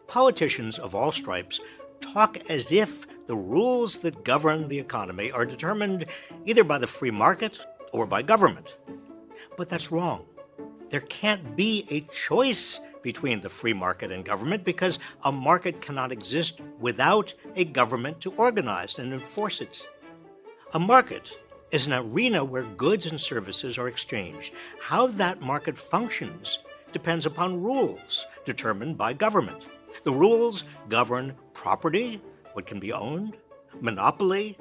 Politicians of all stripes talk as if the rules that govern the economy are determined either by the free market or by government. But that's wrong. There can't be a choice between the free market and government because a market cannot exist without a government to organize and enforce it. A market is an arena where goods and services are exchanged. How that market functions depends upon rules determined by government. The rules govern property, what can be owned, monopoly,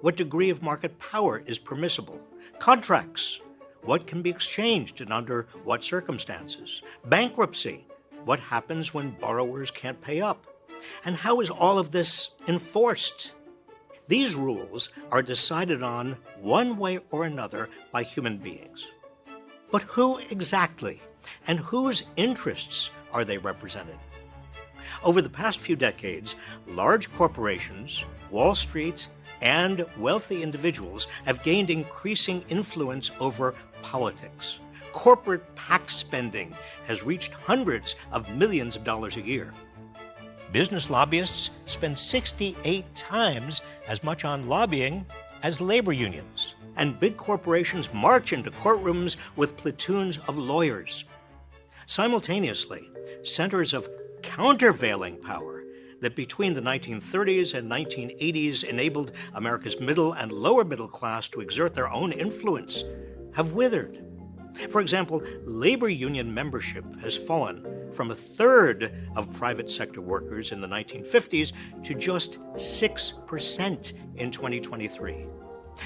what degree of market power is permissible, contracts, what can be exchanged and under what circumstances, bankruptcy, what happens when borrowers can't pay up, and how is all of this enforced? These rules are decided on one way or another by human beings. But who exactly and whose interests are they represented? Over the past few decades, large corporations, Wall Street, and wealthy individuals have gained increasing influence over politics. Corporate PAC spending has reached hundreds of millions of dollars a year. Business lobbyists spend 68 times as much on lobbying as labor unions. And big corporations march into courtrooms with platoons of lawyers. Simultaneously, centers of countervailing power that between the 1930s and 1980s enabled America's middle and lower middle class to exert their own influence have withered. For example, labor union membership has fallen from a third of private sector workers in the 1950s to just 6% in 2023.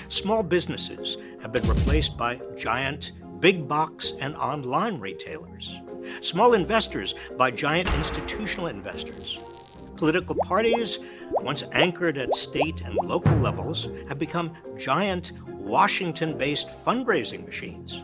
Small businesses have been replaced by giant big box and online retailers. Small investors by giant institutional investors. Political parties, once anchored at state and local levels, have become giant Washington-based fundraising machines.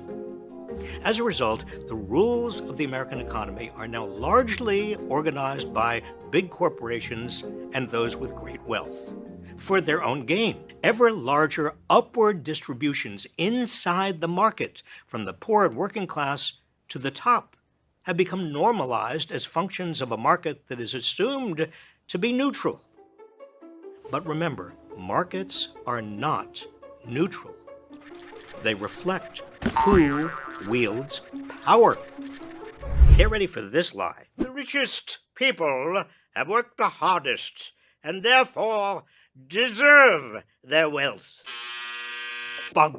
As a result, the rules of the American economy are now largely organized by big corporations and those with great wealth for their own gain. Ever larger upward distributions inside the market, from the poor and working class to the top, have become normalized as functions of a market that is assumed to be neutral. But remember, markets are not neutral. They reflect who wields power. Get ready for this lie. The richest people have worked the hardest and therefore deserve their wealth. Bug.